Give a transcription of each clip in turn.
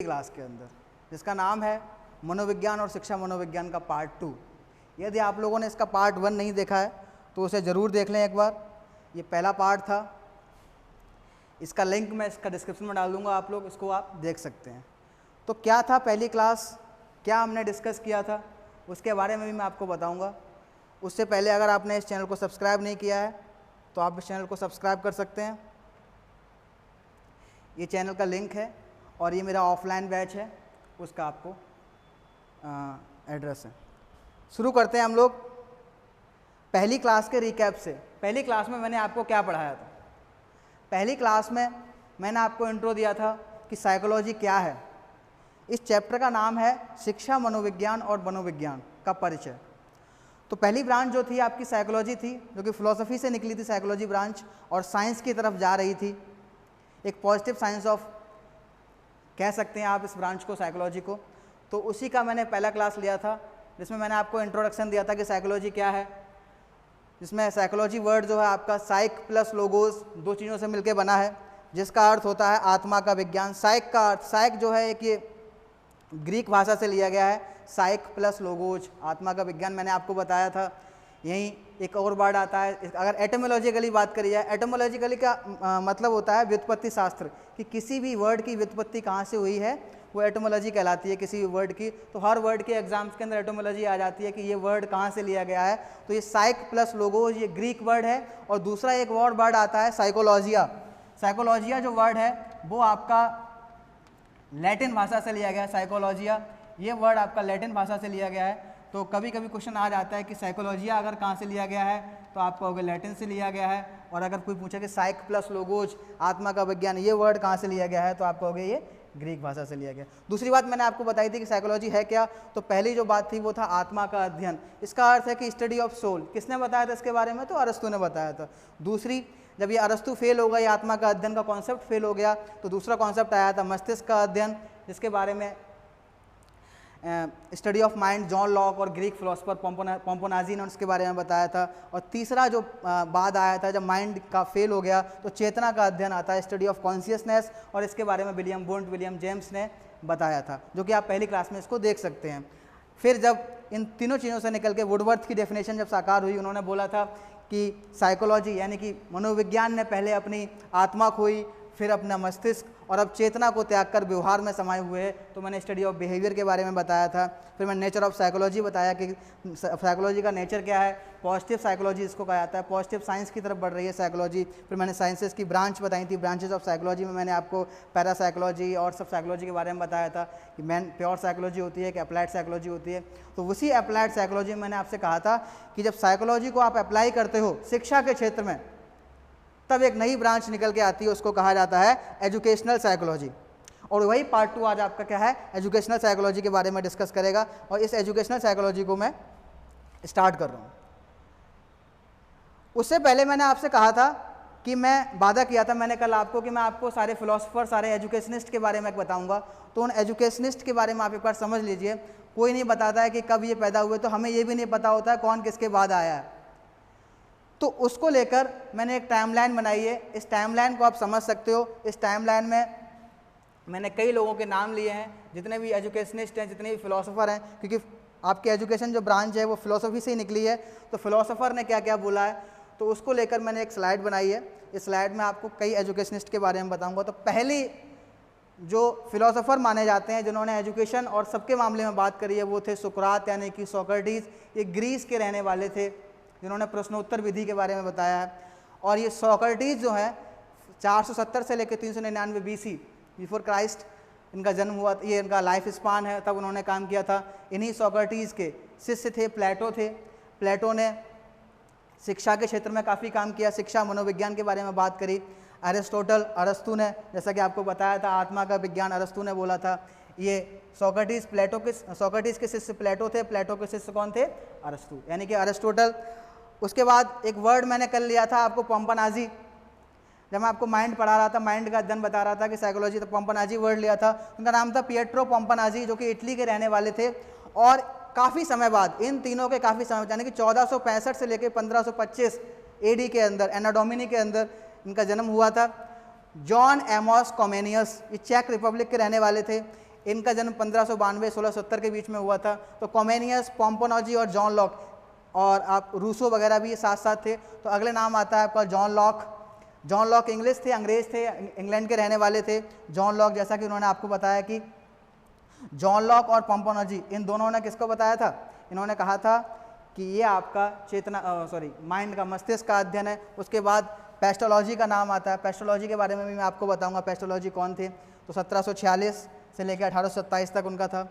Class के अंदर, जिसका नाम है मनोविज्ञान और शिक्षा मनोविज्ञान का पार्ट 2। यदि आप लोगों ने इसका पार्ट 1 नहीं देखा है तो उसे ज़रूर देख लें एक बार। ये पहला पार्ट था, इसका लिंक मैं इसका डिस्क्रिप्शन में डाल दूंगा, आप लोग इसको आप देख सकते हैं। तो क्या था पहली क्लास, क्या हमने डिस्कस किया था, उसके बारे में भी मैं आपको बताऊंगा। उससे पहले अगर आपने इस चैनल को सब्सक्राइब नहीं किया है तो आप इस चैनल को सब्सक्राइब कर सकते हैं। ये चैनल का लिंक है और ये मेरा ऑफलाइन बैच है, उसका आपको एड्रेस है। शुरू करते हैं हम लोग पहली क्लास के रिकैप से। पहली क्लास में मैंने आपको क्या पढ़ाया था? पहली क्लास में मैंने आपको इंट्रो दिया था कि साइकोलॉजी क्या है। इस चैप्टर का नाम है शिक्षा मनोविज्ञान और मनोविज्ञान का परिचय। तो पहली ब्रांच जो थी आपकी साइकोलॉजी थी, जो कि फिलॉसफी से निकली थी साइकोलॉजी ब्रांच, और साइंस की तरफ जा रही थी। एक पॉजिटिव साइंस ऑफ कह सकते हैं आप इस ब्रांच को, साइकोलॉजी को। तो उसी का मैंने पहला क्लास लिया था, जिसमें मैंने आपको इंट्रोडक्शन दिया था कि साइकोलॉजी क्या है, जिसमें साइकोलॉजी वर्ड जो है आपका साइक प्लस लोगोस, दो चीज़ों से मिलकर बना है, जिसका अर्थ होता है आत्मा का विज्ञान। साइक का अर्थ, साइक जो है एक ये ग्रीक भाषा से लिया गया है, साइक प्लस लोगोज, आत्मा का विज्ञान, मैंने आपको बताया था। यहीं एक और वर्ड आता है, अगर एटमोलॉजिकली बात करी जाए, एटमोलॉजिकली का मतलब होता है व्युत्पत्ति शास्त्र, कि किसी भी वर्ड की व्युत्पत्ति कहाँ से हुई है, वो एटमोलॉजी कहलाती है किसी भी वर्ड की। तो हर वर्ड के एग्जाम्स के अंदर एटमोलॉजी आ जाती है कि ये वर्ड कहाँ से लिया गया है। तो ये साइक प्लस लोगोज ये ग्रीक वर्ड है। और दूसरा एक और वर्ड आता है साइकोलॉजिया। साइकोलॉजिया जो वर्ड है वो आपका लैटिन भाषा से लिया गया है। साइकोलॉजिया ये वर्ड आपका लैटिन भाषा से लिया गया है। तो कभी कभी क्वेश्चन आ जाता है कि साइकोलॉजिया अगर कहाँ से लिया गया है, तो आप कहोगे लैटिन से लिया गया है। और अगर कोई पूछे कि साइक प्लस लोगोज, आत्मा का विज्ञान, ये वर्ड कहाँ से लिया गया है, तो आप कहोगे ये ग्रीक भाषा से लिया गया। दूसरी बात मैंने आपको बताई थी कि साइकोलॉजी है क्या। तो पहली जो बात थी वो था आत्मा का अध्ययन। इसका अर्थ है कि स्टडी ऑफ सोल। किसने बताया था इसके बारे में? तो अरस्तु ने बताया था। दूसरी, जब ये अरस्तु फेल हो गया, ये आत्मा का अध्ययन का कॉन्सेप्ट फेल हो गया, तो दूसरा कॉन्सेप्ट आया था मस्तिष्क का अध्ययन, जिसके बारे में study of mind, John Locke और ग्रीक फिलोसफर पोम्पोनाजी ने उसके बारे में बताया था। और तीसरा जो बाद आया था, जब माइंड का फेल हो गया, तो चेतना का अध्ययन आता है, स्टडी ऑफ कॉन्शियसनेस, और इसके बारे में विलियम जेम्स ने बताया था, जो कि आप पहली क्लास में इसको देख सकते हैं। फिर जब इन तीनों चीज़ों से निकल के वुडवर्थ की डेफिनेशन जब साकार हुई, उन्होंने बोला था कि साइकोलॉजी यानी कि मनोविज्ञान ने पहले अपनी आत्मा खोई, फिर अपना मस्तिष्क, और अब चेतना को त्याग कर व्यवहार में समाये हुए है। तो मैंने स्टडी ऑफ बिहेवियर के बारे में बताया था। फिर मैंने नेचर ऑफ साइकोलॉजी बताया कि साइकोलॉजी का नेचर क्या है, पॉजिटिव साइकोलॉजी इसको कहा जाता है, पॉजिटिव साइंस की तरफ बढ़ रही है साइकोलॉजी। फिर मैंने साइंसेस की ब्रांच बताई थी, ब्रांचेज ऑफ साइकोलॉजी में मैंने आपको पैरासाइकोलॉजी और सब साइकोलॉजी के बारे में बताया था कि मेन प्योर साइकोलॉजी होती है कि अप्लाइड साइकोलॉजी होती है। तो उसी अप्लाइड साइकोलॉजी में मैंने आपसे कहा था कि जब साइकोलॉजी को आप अप्लाई करते हो शिक्षा के क्षेत्र में, तब एक नई ब्रांच निकल के आती है, उसको कहा जाता है एजुकेशनल साइकोलॉजी। और वही पार्ट 2 आज आपका क्या है, एजुकेशनल साइकोलॉजी के बारे में डिस्कस करेगा। और इस एजुकेशनल साइकोलॉजी को मैं स्टार्ट कर रहा हूँ। उससे पहले मैंने आपसे कहा था कि मैं वादा किया था मैंने कल आपको कि मैं आपको सारे फिलोसफर, सारे एजुकेशनिस्ट के बारे में बताऊंगा। तो उन एजुकेशनिस्ट के बारे में आप एक बार समझ लीजिए। कोई नहीं बताता है कि कब ये पैदा हुए, तो हमें ये भी नहीं पता होता है कौन किसके बाद आया है। तो उसको लेकर मैंने एक टाइमलाइन बनाई है। इस टाइमलाइन को आप समझ सकते हो। इस टाइमलाइन में मैंने कई लोगों के नाम लिए हैं, जितने भी एजुकेशनिस्ट हैं, जितने भी फिलोसोफर हैं, क्योंकि आपकी एजुकेशन जो ब्रांच है वो फिलोसफी से ही निकली है। तो फिलोसोफर ने क्या क्या बोला है, तो उसको लेकर मैंने एक स्लाइड बनाई है। इस स्लाइड में आपको कई एजुकेशनिस्ट के बारे में बताऊँगा। तो पहली जो फिलोसोफर माने जाते हैं जिन्होंने एजुकेशन और सबके मामले में बात करी है, वो थे सुकरात यानी कि सोक्रेटिस। ये ग्रीस के रहने वाले थे, जिन्होंने प्रश्नोत्तर विधि के बारे में बताया है। और ये सोक्रेटिस जो है 470 से लेकर 399 BC बिफोर क्राइस्ट इनका जन्म हुआ। ये इनका लाइफ स्पान है, तब उन्होंने काम किया था। इन्हीं सोक्रेटिस के शिष्य थे प्लेटो थे। प्लेटो ने शिक्षा के क्षेत्र में काफ़ी काम किया, शिक्षा मनोविज्ञान के बारे में बात करी। अरिस्टोटल, अरस्तु ने, जैसा कि आपको बताया था, आत्मा का विज्ञान अरस्तु ने बोला था। ये सोक्रेटिस के शिष्य प्लेटो थे, प्लेटो के शिष्य कौन थे? अरस्तु, यानी कि अरिस्टोटल। उसके बाद एक वर्ड मैंने कल लिया था आपको, पोम्पोनाजी। जब मैं आपको माइंड पढ़ा रहा था, माइंड का अध्ययन बता रहा था कि साइकोलॉजी, तो पोम्पोनाजी वर्ड लिया था। उनका नाम था पिएट्रो पोम्पोनाजी, जो कि इटली के रहने वाले थे। और काफ़ी समय बाद, इन तीनों के काफ़ी समय, यानी कि 1465 से लेकर 1525 AD के अंदर, एना डोमिनी के अंदर इनका जन्म हुआ था। जॉन एमोस कॉमेनियस, ये चेक रिपब्लिक के रहने वाले थे। इनका जन्म 1592-1670 के बीच में हुआ था। तो कॉमेनियस, पोम्पोनॉजी और जॉन लॉक, और आप रूसो वगैरह भी साथ साथ थे। तो अगले नाम आता है आपका John Locke. John Locke English थे, अंग्रेज थे, इंग्लैंड के रहने वाले थे। जॉन लॉक, जैसा कि उन्होंने आपको बताया कि जॉन लॉक और पोम्पोनॉजी, इन दोनों ने किसको बताया था, इन्होंने कहा था कि ये आपका माइंड का, मस्तिष्क का अध्ययन है। उसके बाद पेस्टोलॉजी का नाम आता है। पेस्टोलॉजी के बारे में भी मैं आपको बताऊंगा, पेस्टोलॉजी कौन थे। तो 1746 से लेकर 1827 तक उनका था।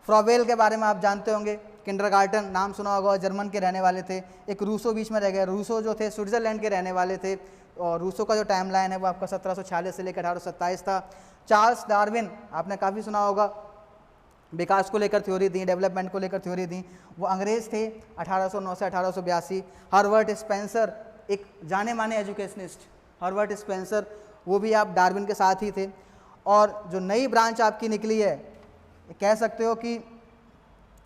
फ्रॉवेल के बारे में आप जानते होंगे, किंडरगार्टन नाम सुना होगा, जर्मन के रहने वाले थे। एक रूसो बीच में रह गए, रूसो जो थे स्विट्जरलैंड के रहने वाले थे, और रूसो का जो टाइम लाइन है वो आपका 1746 से लेकर 1827 था। चार्ल्स डार्विन, आपने काफ़ी सुना होगा, विकास को लेकर थ्योरी दी, डेवलपमेंट को लेकर थ्योरी दी, वो अंग्रेज थे, 1809 से 1882। हर्बर्ट स्पेंसर, एक जाने माने एजुकेशनिस्ट, हर्बर्ट स्पेंसर, वो भी आप डार्विन के साथ ही थे। और जो नई ब्रांच आपकी निकली है, कह सकते हो कि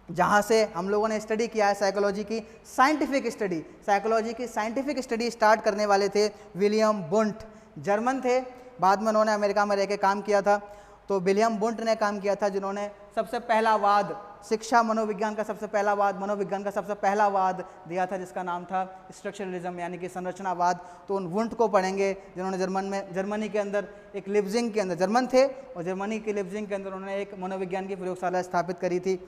जहाँ से हम लोगों ने स्टडी किया है साइकोलॉजी की साइंटिफिक स्टडी, साइकोलॉजी की साइंटिफिक स्टडी स्टार्ट करने वाले थे विलियम बुंट, जर्मन थे, बाद में उन्होंने अमेरिका में रह के काम किया था। तो विलियम बुंट ने काम किया था, जिन्होंने सबसे पहला वाद, शिक्षा मनोविज्ञान का सबसे पहला वाद, मनोविज्ञान का सबसे पहला वाद दिया था, जिसका नाम था स्ट्रक्चरलिज्म, यानी कि संरचनावाद। तो उन बुंट को पढ़ेंगे, जिन्होंने जर्मनी के अंदर एक लिप्जिंग के अंदर, जर्मन थे और जर्मनी के लिप्जिंग के अंदर उन्होंने एक मनोविज्ञान की प्रयोगशाला स्थापित करी थी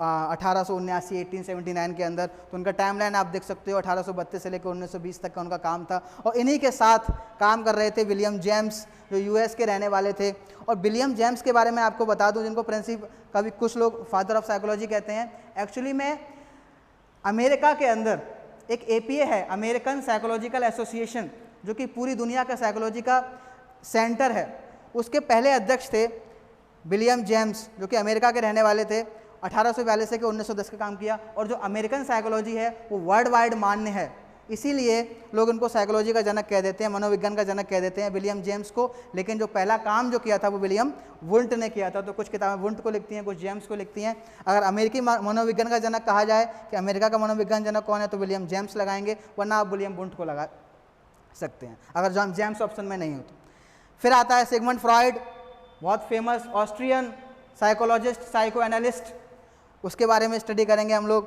1879 के अंदर। तो उनका टाइमलाइन आप देख सकते हो, 1832 से लेकर 1920 तक का उनका काम था। और इन्हीं के साथ काम कर रहे थे विलियम जेम्स, जो यूएस के रहने वाले थे। और विलियम जेम्स के बारे में आपको बता दूं, जिनको प्रिंसिपल, कभी कुछ लोग फादर ऑफ साइकोलॉजी कहते हैं। एक्चुअली में अमेरिका के अंदर एक APA है, अमेरिकन साइकोलॉजिकल एसोसिएशन, जो कि पूरी दुनिया का साइकोलॉजी का सेंटर है। उसके पहले अध्यक्ष थे विलियम जेम्स, जो कि अमेरिका के रहने वाले थे। 1842 से 1910 का काम किया। और जो अमेरिकन साइकोलॉजी है वो वर्ल्ड वाइड मान्य है, इसीलिए लोग उनको साइकोलॉजी का जनक कह देते हैं, मनोविज्ञान का जनक कह देते हैं विलियम जेम्स को। लेकिन जो पहला काम जो किया था वो विलियम वुंट ने किया था। तो कुछ किताबें वुंट को लिखती हैं, कुछ जेम्स को लिखती हैं। अगर अमेरिकी मनोविज्ञान का जनक कहा जाए कि अमेरिका का मनोविज्ञान जनक कौन है, तो विलियम जेम्स लगाएंगे, वरना आप विलियम वुंट को लगा सकते हैं अगर जेम्स ऑप्शन में नहीं हो तो। फिर आता है सिगमंड फ्रॉइड, बहुत famous Austrian psychologist, psycho analyst, उसके बारे में स्टडी करेंगे हम लोग।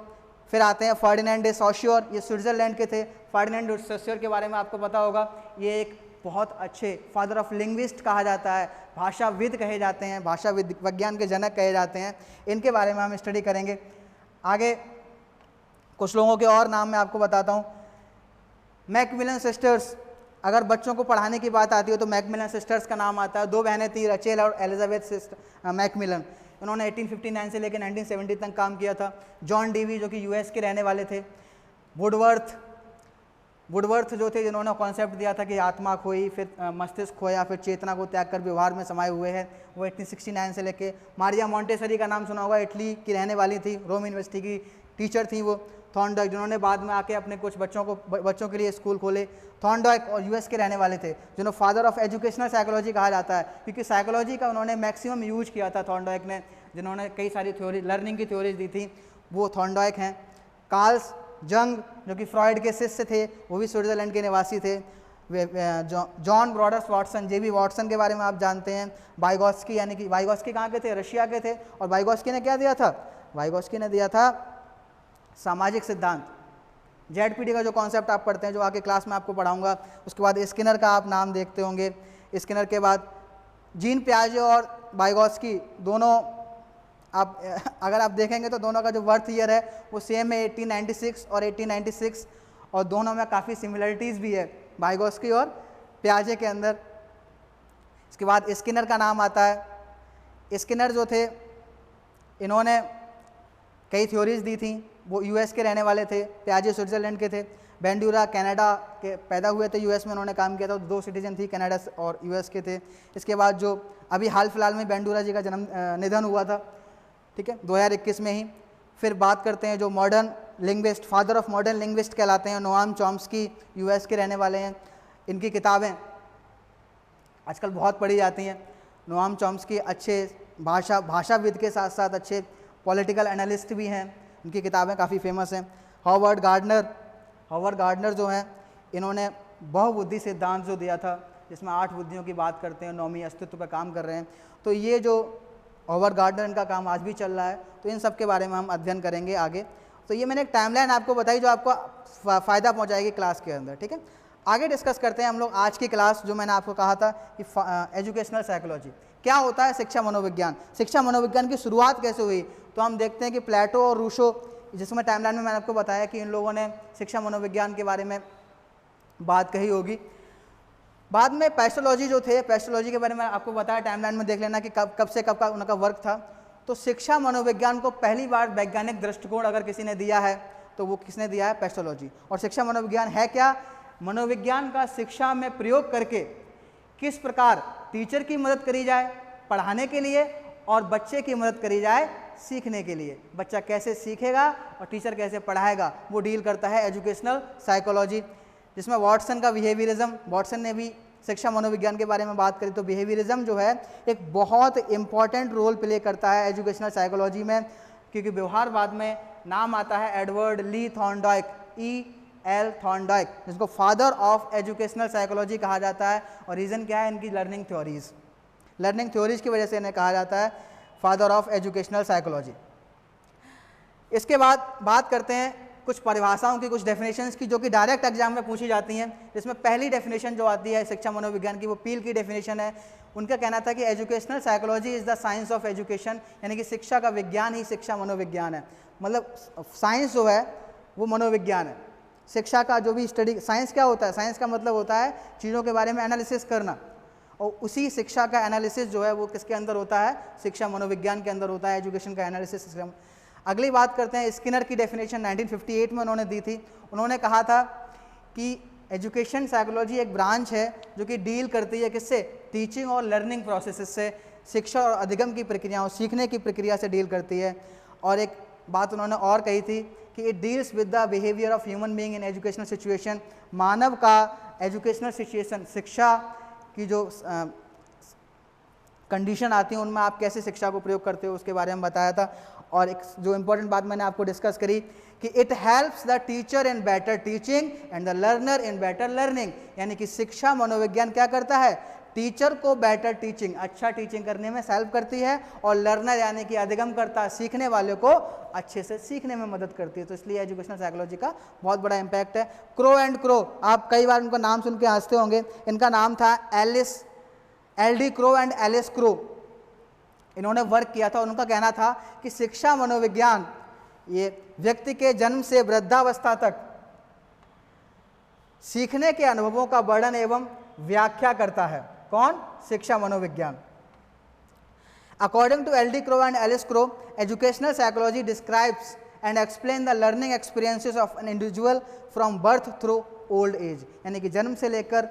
फिर आते हैं फर्डिनेंड डे सॉश्योर, ये स्विट्जरलैंड के थे। फर्डिनेंड डे सॉश्योर के बारे में आपको पता होगा, ये एक बहुत अच्छे फादर ऑफ लिंग्विस्ट कहा जाता है, भाषाविद कहे जाते हैं, भाषा विज्ञान के जनक कहे जाते हैं। इनके बारे में हम स्टडी करेंगे। आगे कुछ लोगों के और नाम मैं आपको बताता हूँ। मैकमिलन सिस्टर्स, अगर बच्चों को पढ़ाने की बात आती है तो मैकमिलन सिस्टर्स का नाम आता है। 2 बहनें थी, रचेल और एलिजाबेथ मैकमिलन। उन्होंने 1859 से लेकर 1970 तक काम किया था। जॉन डीवी, जो कि यूएस के रहने वाले थे। वुडवर्थ जो थे, जिन्होंने कॉन्सेप्ट दिया था कि आत्मा खोई, फिर मस्तिष्क खोया, फिर चेतना को त्याग कर व्यवहार में समाये हुए हैं, वो 1869 से लेके। मारिया मॉन्टेसरी का नाम सुना होगा, इटली की रहने वाली थी, रोम यूनिवर्सिटी की टीचर थी वो। थॉर्नडाइक, जिन्होंने बाद में आके अपने कुछ बच्चों के लिए स्कूल खोले। थॉर्नडाइक और यूएस के रहने वाले थे, जिन्होंने फादर ऑफ एजुकेशनल साइकोलॉजी कहा जाता है, क्योंकि साइकोलॉजी का उन्होंने मैक्सिमम यूज किया था थॉर्नडाइक ने, जिन्होंने कई सारी थ्योरी, लर्निंग की थ्योरीज दी थी, वो थॉर्नडाइक हैं। कार्ल्स जंग, जो कि फ्रॉइड के शिष्य थे, वो भी स्विट्जरलैंड के निवासी थे। जॉन ब्रॉडर्स वाटसन, जेबी वाटसन के बारे में आप जानते हैं। वाइगोस्की, यानी कि वाइगोस्की कहाँ के थे, रशिया के थे। और वाइगोस्की ने क्या दिया था, वाइगोस्की ने दिया था सामाजिक सिद्धांत, ZPD का जो कॉन्सेप्ट आप पढ़ते हैं, जो आगे क्लास में आपको पढ़ाऊंगा। उसके बाद स्किनर का आप नाम देखते होंगे। स्किनर के बाद जीन पियाजे और वाइगोस्की, दोनों आप अगर आप देखेंगे तो दोनों का जो बर्थ ईयर है वो सेम है, 1896 और 1896, और दोनों में काफ़ी सिमिलरिटीज़ भी है वाइगोस्की और पियाजे के अंदर। इसके बाद स्किनर का नाम आता है। स्किनर जो थे, इन्होंने कई थ्योरीज दी थी, वो यूएस के रहने वाले थे। पियाजे स्विट्जरलैंड के थे। बेंडूरा कनाडा के पैदा हुए थे, यूएस में उन्होंने काम किया था। 2 सिटीजन थी, कनाडा और यूएस के थे। इसके बाद जो अभी हाल फिलहाल में बेंडूरा जी का निधन हुआ था, ठीक है, 2021 में ही। फिर बात करते हैं जो modern linguist, father of modern linguist कहलाते हैं, नोआम चॉम्स्की, यूएस के रहने वाले हैं। इनकी किताबें आजकल बहुत पढ़ी जाती हैं। नोआम चॉम्स्की अच्छे भाषाविद के साथ साथ अच्छे पॉलिटिकल एनालिस्ट भी हैं, इनकी किताबें काफ़ी फेमस हैं। हार्वर्ड गार्डनर जो हैं, इन्होंने बहुबुद्धि सिद्धांत जो दिया था, जिसमें 8 बुद्धियों की बात करते हैं, 9वीं अस्तित्व पर काम कर रहे हैं। तो ये जो ओवर गार्डनर इनका काम आज भी चल रहा है। तो इन सब के बारे में हम अध्ययन करेंगे आगे। तो ये मैंने एक टाइमलाइन आपको बताई जो आपको फ़ायदा पहुंचाएगी क्लास के अंदर, ठीक है। आगे डिस्कस करते हैं हम लोग आज की क्लास, जो मैंने आपको कहा था कि एजुकेशनल साइकोलॉजी क्या होता है, शिक्षा मनोविज्ञान। शिक्षा मनोविज्ञान की शुरुआत कैसे हुई, तो हम देखते हैं कि प्लेटो और रूसो, जिसमें टाइमलाइन में मैंने आपको बताया कि इन लोगों ने शिक्षा मनोविज्ञान के बारे में बात कही होगी। बाद में पेस्टोलॉजी जो थे, पेस्टोलॉजी के बारे में आपको बताया, टाइमलाइन में देख लेना कि कब से कब का उनका वर्क था। तो शिक्षा मनोविज्ञान को पहली बार वैज्ञानिक दृष्टिकोण अगर किसी ने दिया है तो वो किसने दिया है, पेस्टोलॉजी। और शिक्षा मनोविज्ञान है क्या, मनोविज्ञान का शिक्षा में प्रयोग करके किस प्रकार टीचर की मदद करी जाए पढ़ाने के लिए और बच्चे की मदद करी जाए सीखने के लिए। बच्चा कैसे सीखेगा और टीचर कैसे पढ़ाएगा, वो डील करता है एजुकेशनल साइकोलॉजी, जिसमें वॉटसन का बिहेवियरिज्म, वॉटसन ने भी शिक्षा मनोविज्ञान के बारे में बात करी। तो बिहेवियरिज्म जो है एक बहुत इंपॉर्टेंट रोल प्ले करता है एजुकेशनल साइकोलॉजी में, क्योंकि व्यवहारवाद में नाम आता है एडवर्ड ली थॉर्नडाइक, EL थॉर्नडाइक, जिसको फादर ऑफ एजुकेशनल साइकोलॉजी कहा जाता है। और रीज़न क्या है, इनकी लर्निंग थ्योरीज की वजह से इन्हें कहा जाता है फादर ऑफ एजुकेशनल साइकोलॉजी। इसके बाद बात करते हैं कुछ परिभाषाओं की, कुछ डेफिनेशंस की, जो कि डायरेक्ट एग्जाम में पूछी जाती हैं। जिसमें पहली डेफिनेशन जो आती है शिक्षा मनोविज्ञान की, वो पील की डेफिनेशन है। उनका कहना था कि educational psychology is the science of education, यानी कि शिक्षा का विज्ञान ही शिक्षा मनोविज्ञान है। मतलब साइंस जो है वो मनोविज्ञान है। शिक्षा का जो भी स्टडी, साइंस क्या होता है, साइंस का मतलब होता है चीज़ों के बारे में एनालिसिस करना, और उसी शिक्षा का एनालिसिस जो है वो किसके अंदर होता है, शिक्षा मनोविज्ञान के अंदर होता है, एजुकेशन का एनालिसिस। अगली बात करते हैं स्किनर की डेफिनेशन 1958 में उन्होंने दी थी। उन्होंने कहा था कि एजुकेशन साइकोलॉजी एक ब्रांच है जो कि डील करती है किससे, टीचिंग और लर्निंग प्रोसेसेस से, शिक्षा और अधिगम की प्रक्रियाओं, सीखने की प्रक्रिया से डील करती है। और एक बात उन्होंने और कही थी कि it deals with the behaviour of human being in educational situation, मानव का एजुकेशनल सिचुएशन, शिक्षा की जो कंडीशन आती है उनमें आप कैसे शिक्षा को प्रयोग करते हो उसके बारे में बताया था। और एक जो इम्पोर्टेंट बात मैंने आपको डिस्कस करी कि it helps the teacher in better teaching and the learner in better learning, यानी कि शिक्षा मनोविज्ञान क्या करता है, टीचर को बेटर टीचिंग, अच्छा टीचिंग करने में हेल्प करती है, और लर्नर यानी कि अधिगम करता है, सीखने वाले को अच्छे से सीखने में मदद करती है। तो इसलिए एजुकेशनल साइकोलॉजी का बहुत बड़ा इम्पैक्ट है। क्रो एंड क्रो, आप कई बार उनका नाम सुन के हंसते होंगे, इनका नाम था LD Crow and Alice Crow. इन्होंने वर्क किया था और उनका कहना था कि शिक्षा मनोविज्ञान ये व्यक्ति के जन्म से वृद्धावस्था तक सीखने के अनुभवों का वर्णन एवं व्याख्या करता है। कौन, शिक्षा मनोविज्ञान। According to LD Crow and Alice Crow, educational psychology describes and explain the learning experiences of an individual from birth through old age, यानी कि जन्म से लेकर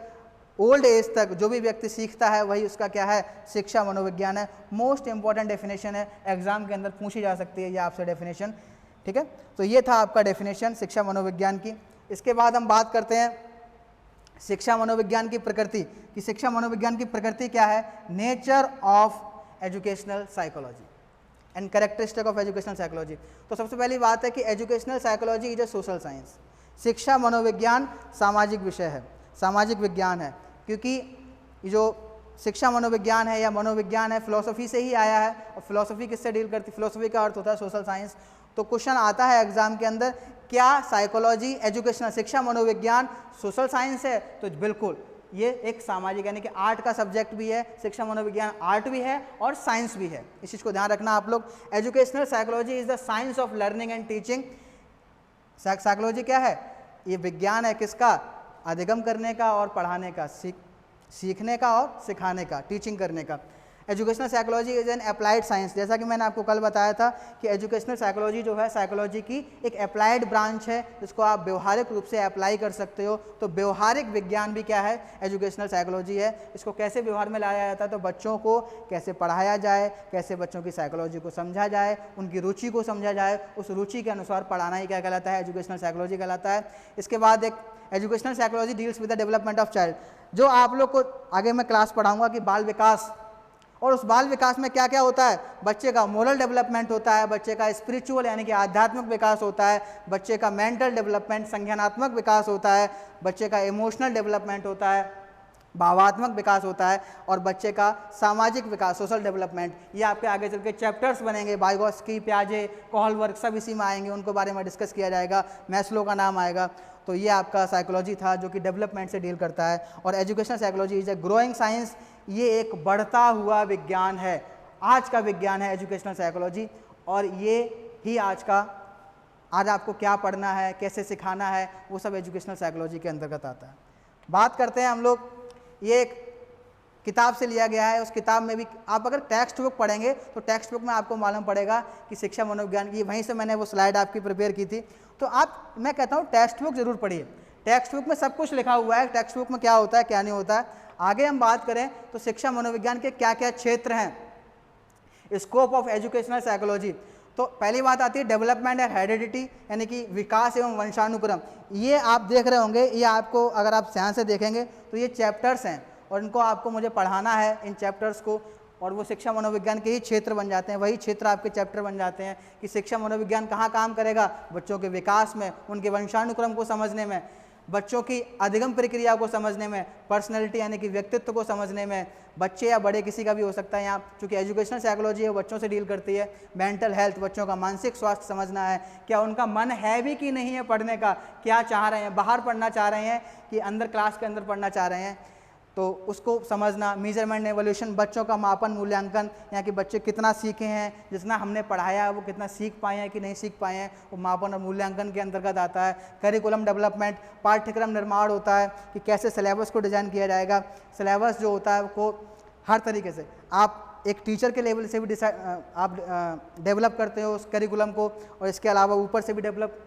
ओल्ड एज तक जो भी व्यक्ति सीखता है वही उसका क्या है, शिक्षा मनोविज्ञान है। मोस्ट इंपॉर्टेंट डेफिनेशन है, एग्जाम के अंदर पूछी जा सकती है ये आपसे डेफिनेशन, ठीक है। तो ये था आपका डेफिनेशन शिक्षा मनोविज्ञान की। इसके बाद हम बात करते हैं शिक्षा मनोविज्ञान की प्रकृति, कि शिक्षा मनोविज्ञान की प्रकृति क्या है, nature of educational psychology and characteristic of educational psychology. तो सबसे पहली बात है कि educational psychology is a social science, शिक्षा मनोविज्ञान सामाजिक विषय है, सामाजिक विज्ञान है। क्योंकि जो शिक्षा मनोविज्ञान है या मनोविज्ञान है फिलॉसफी से ही आया है, और फिलॉसफी किससे डील करती है, फिलॉसफी का अर्थ होता है सोशल साइंस। तो क्वेश्चन आता है एग्जाम के अंदर, क्या साइकोलॉजी एजुकेशनल शिक्षा मनोविज्ञान सोशल साइंस है, तो बिल्कुल ये एक सामाजिक यानी कि आर्ट का सब्जेक्ट भी है। शिक्षा मनोविज्ञान आर्ट भी है और साइंस भी है, इस चीज़ को ध्यान रखना आप लोग। Educational psychology is the science of learning and teaching. Psychology क्या है, ये विज्ञान है किसका, अधिगम करने का और पढ़ाने का, सीखने का और सिखाने का, टीचिंग करने का। Educational psychology is an applied science, जैसा कि मैंने आपको कल बताया था कि एजुकेशनल साइकोलॉजी जो है साइकोलॉजी की एक अप्लाइड ब्रांच है, जिसको आप व्यवहारिक रूप से अप्लाई कर सकते हो। तो व्यवहारिक विज्ञान भी क्या है, एजुकेशनल साइकोलॉजी है। इसको कैसे व्यवहार में लाया जाता है, तो बच्चों को कैसे पढ़ाया जाए, कैसे बच्चों की साइकोलॉजी को समझा जाए, उनकी रुचि को समझा जाए, उस रुचि के अनुसार पढ़ाना ही क्या कहलाता है, एजुकेशनल साइकोलॉजी कहलाता है। इसके बाद एक educational psychology deals with the development of child, जो आप लोग को आगे मैं क्लास पढ़ाऊंगा कि बाल विकास, और उस बाल विकास में क्या क्या होता है, बच्चे का मोरल डेवलपमेंट होता है, बच्चे का स्पिरिचुअल यानी कि आध्यात्मिक विकास होता है, बच्चे का मेंटल डेवलपमेंट संज्ञानात्मक विकास होता है, बच्चे का इमोशनल डेवलपमेंट होता है, भावात्मक विकास होता है, और बच्चे का सामाजिक विकास, सोशल डेवलपमेंट, ये आपके आगे चल के चैप्टर्स बनेंगे। वाइगोत्स्की, पियाजे, कोहलबर्ग सब इसी में आएंगे, उनको बारे में डिस्कस किया जाएगा, मैस्लो का नाम आएगा। तो ये आपका साइकोलॉजी था जो कि डेवलपमेंट से डील करता है। और educational psychology is a growing science, ये एक बढ़ता हुआ विज्ञान है, आज का विज्ञान है एजुकेशनल साइकोलॉजी। और ये ही आज आपको क्या पढ़ना है, कैसे सिखाना है, वो सब एजुकेशनल साइकोलॉजी के अंतर्गत आता है। बात करते हैं हम लोग, ये एक किताब से लिया गया है। उस किताब में भी आप अगर टेक्स्ट बुक पढ़ेंगे तो टेक्स्ट बुक में आपको मालूम पड़ेगा कि शिक्षा मनोविज्ञान की, वहीं से मैंने वो स्लाइड आपकी प्रिपेयर की थी। तो मैं कहता हूँ टेक्स्ट बुक जरूर पढ़िए, टेक्स्ट बुक में सब कुछ लिखा हुआ है, टेक्स्ट बुक में क्या होता है क्या नहीं होता है। आगे हम बात करें तो शिक्षा मनोविज्ञान के क्या क्या क्षेत्र हैं, स्कोप ऑफ एजुकेशनल साइकोलॉजी। तो पहली बात आती है डेवलपमेंट एंड हेरिडिटी, यानी कि विकास एवं वंशानुक्रम। ये आप देख रहे होंगे, ये आपको अगर आप ध्यान से देखेंगे तो ये चैप्टर्स हैं, और इनको आपको मुझे पढ़ाना है इन चैप्टर्स को, और वो शिक्षा मनोविज्ञान के ही क्षेत्र बन जाते हैं, वही क्षेत्र आपके चैप्टर बन जाते हैं कि शिक्षा मनोविज्ञान कहाँ काम करेगा, बच्चों के विकास में, उनके वंशानुक्रम को समझने में, बच्चों की अधिगम प्रक्रिया को समझने में, पर्सनैलिटी यानी कि व्यक्तित्व को समझने में, बच्चे या बड़े किसी का भी हो सकता है। यहाँ चूँकि एजुकेशनल साइकोलॉजी है वो बच्चों से डील करती है, मेंटल हेल्थ, बच्चों का मानसिक स्वास्थ्य समझना है, क्या उनका मन है भी कि नहीं है पढ़ने का, क्या चाह रहे हैं, बाहर पढ़ना चाह रहे हैं कि अंदर क्लास के अंदर पढ़ना चाह रहे हैं, तो उसको समझना। मेजरमेंट एवोल्यूशन, बच्चों का मापन मूल्यांकन, यहाँ कि बच्चे कितना सीखे हैं, जितना हमने पढ़ाया है वो कितना सीख पाए हैं कि नहीं सीख पाए हैं, वो मापन और मूल्यांकन के अंतर्गत आता है। करिकुलम डेवलपमेंट, पाठ्यक्रम निर्माण होता है कि कैसे सिलेबस को डिज़ाइन किया जाएगा। सिलेबस जो होता है वो हर तरीके से आप एक टीचर के लेवल से भी आप डेवलप करते हो उस करिकुलम को, और इसके अलावा ऊपर से भी डेवलप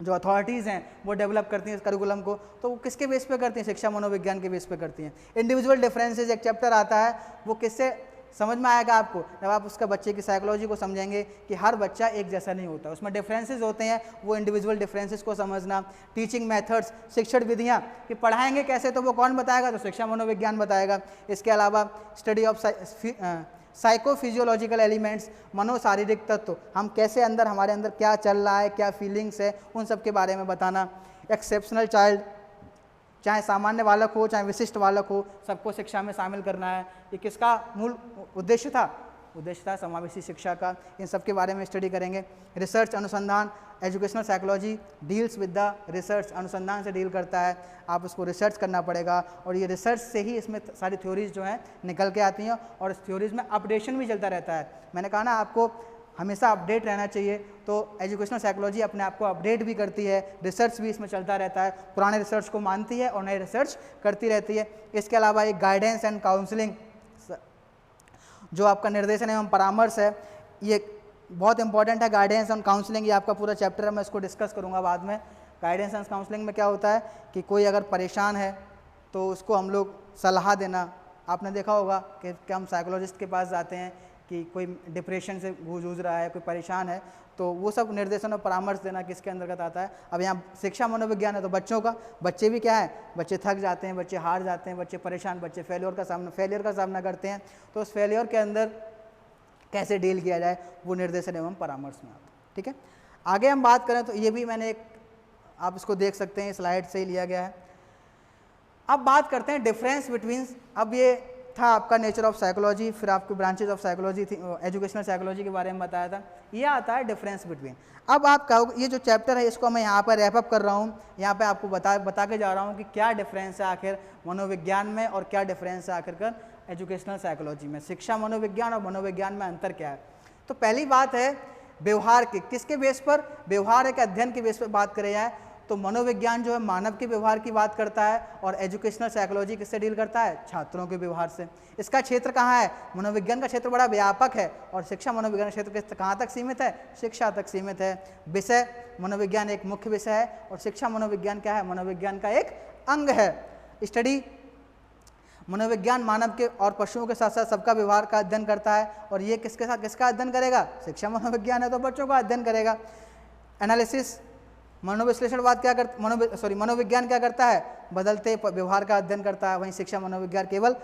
जो अथॉरिटीज़ हैं वो डेवलप करती हैं इस करिकुलम को। तो वो किसके बेस पे करती हैं, शिक्षा मनोविज्ञान के बेस पे करती हैं। इंडिविजुअल डिफरेंसेस एक चैप्टर आता है, वो किससे समझ में आएगा आपको, जब आप उसका बच्चे की साइकोलॉजी को समझेंगे कि हर बच्चा एक जैसा नहीं होता, उसमें डिफरेंसेस होते हैं, वो इंडिविजुअल डिफरेंसेस को समझना। टीचिंग मेथड्स, शिक्षण विधियाँ, कि पढ़ाएंगे कैसे तो वो कौन बताएगा, तो शिक्षा मनोविज्ञान बताएगा। इसके अलावा स्टडी ऑफ साइकोफिजियोलॉजिकल एलिमेंट्स, मनोशारीरिक तत्व, हम कैसे अंदर, हमारे अंदर क्या चल रहा है, क्या फीलिंग्स है, उन सब के बारे में बताना। एक्सेप्शनल चाइल्ड, चाहे सामान्य बालक हो चाहे विशिष्ट बालक हो, सबको शिक्षा में शामिल करना है। ये किसका मूल उद्देश्य था, समावेशी शिक्षा का। इन सब के बारे में स्टडी करेंगे। रिसर्च, अनुसंधान, educational psychology deals with the research, अनुसंधान से डील करता है, आप उसको रिसर्च करना पड़ेगा, और ये रिसर्च से ही इसमें सारी थ्योरीज जो हैं निकल के आती हैं, और इस थ्योरीज में अपडेशन भी चलता रहता है। मैंने कहा ना आपको हमेशा अपडेट रहना चाहिए, तो एजुकेशनल साइकोलॉजी अपने आप को अपडेट भी करती है, रिसर्च भी इसमें चलता रहता है, पुराने रिसर्च को मानती है और नई रिसर्च करती रहती है। इसके अलावा एक गाइडेंस एंड काउंसलिंग, जो आपका निर्देशन एवं परामर्श है, ये बहुत इंपॉर्टेंट है। गाइडेंस एंड काउंसलिंग, ये आपका पूरा चैप्टर है, मैं इसको डिस्कस करूँगा बाद में। गाइडेंस एंड काउंसलिंग में क्या होता है कि कोई अगर परेशान है तो उसको हम लोग सलाह देना। आपने देखा होगा कि हम साइकोलॉजिस्ट के पास जाते हैं कि कोई डिप्रेशन से जूझ रहा है, कोई परेशान है, तो वो सब निर्देशन और परामर्श देना किसके अंतर्गत आता है। अब यहाँ शिक्षा मनोविज्ञान है तो बच्चों का, बच्चे भी क्या है, बच्चे थक जाते हैं, बच्चे हार जाते हैं, बच्चे परेशान, बच्चे फेलियर का सामना करते हैं, तो उस फेलियर के अंदर कैसे डील किया जाए, वो निर्देशन एवं परामर्श में आता है। ठीक है, आगे हम बात करें तो ये भी मैंने आप इसको देख सकते हैं, स्लाइड से ही लिया गया है। अब बात करते हैं डिफरेंस बिटवीन, अब ये था आपका नेचर ऑफ साइकोलॉजी, फिर आपको ब्रांचेज ऑफ साइकोलॉजी थी, एजुकेशनल साइकोलॉजी के बारे में बताया था। ये आता है डिफरेंस बिटवीन। अब आप कहोगे ये जो चैप्टर है इसको मैं यहाँ पर रैप अप कर रहा हूँ, यहाँ पे आपको बता के जा रहा हूँ कि क्या डिफरेंस है आखिर मनोविज्ञान में और क्या डिफरेंस है आखिरकार एजुकेशनल साइकोलॉजी में, शिक्षा मनोविज्ञान और मनोविज्ञान में अंतर क्या है। तो पहली बात है व्यवहार की, किसके बेस पर, व्यवहार के अध्ययन के बेस पर बात करें जाए तो मनोविज्ञान जो है मानव के व्यवहार की बात करता है, और एजुकेशनल साइकोलॉजी किससे डील करता है, छात्रों के व्यवहार से। इसका क्षेत्र कहाँ है, मनोविज्ञान का क्षेत्र बड़ा व्यापक है, और शिक्षा मनोविज्ञान क्षेत्र कहाँ तक सीमित है, शिक्षा तक सीमित है। विषय मनोविज्ञान एक मुख्य विषय है, और शिक्षा मनोविज्ञान क्या है, मनोविज्ञान का एक अंग है। स्टडी मनोविज्ञान मानव के और पशुओं के साथ साथ सबका व्यवहार का अध्ययन करता है, और ये किसके साथ किसका अध्ययन करेगा, शिक्षा मनोविज्ञान है तो बच्चों का अध्ययन करेगा। एनालिसिस मनोविश्लेषणवाद क्या करता, मनोविज्ञान क्या करता है, बदलते व्यवहार का अध्ययन करता है, वहीं शिक्षा मनोविज्ञान केवल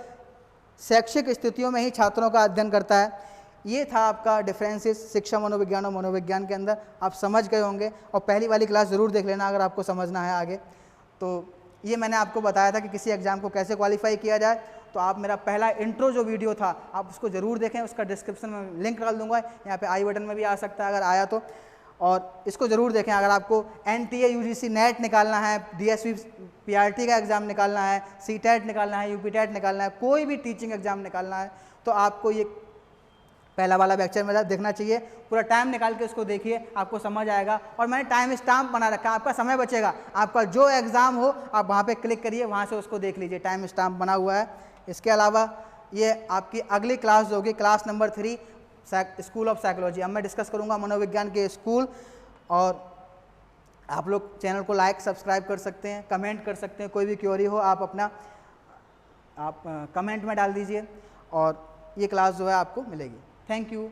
शैक्षिक स्थितियों में ही छात्रों का अध्ययन करता है। ये था आपका डिफरेंसेस शिक्षा मनोविज्ञान और मनोविज्ञान के अंदर, आप समझ गए होंगे, और पहली वाली क्लास ज़रूर देख लेना अगर आपको समझना है आगे। तो ये मैंने आपको बताया था कि किसी एग्ज़ाम को कैसे क्वालिफाई किया जाए। तो आप मेरा पहला इंट्रो जो वीडियो था आप उसको ज़रूर देखें, उसका डिस्क्रिप्शन में लिंक डाल दूंगा, यहाँ पे आई बटन में भी आ सकता है अगर आया तो, और इसको ज़रूर देखें। अगर आपको NTA UGC नेट निकालना है, DSV PRT का एग्ज़ाम निकालना है, CTET निकालना है, UPTET निकालना है, कोई भी टीचिंग एग्ज़ाम निकालना है, तो आपको ये पहला वाला लेक्चर मेरा देखना चाहिए। पूरा टाइम निकाल के उसको देखिए, आपको समझ आएगा। और मैंने टाइम स्टैम्प बना रखा है, आपका समय बचेगा, आपका जो एग्ज़ाम हो आप वहाँ पे क्लिक करिए, वहाँ से उसको देख लीजिए, टाइम स्टैम्प बना हुआ है। इसके अलावा ये आपकी अगली क्लास जो होगी, class number 3 school of psychology. अब मैं डिस्कस करूँगा मनोविज्ञान के स्कूल, और आप लोग चैनल को लाइक सब्सक्राइब कर सकते हैं, कमेंट कर सकते हैं, कोई भी क्वेरी हो आप अपना कमेंट में डाल दीजिए, और ये क्लास जो है आपको मिलेगी। Thank you.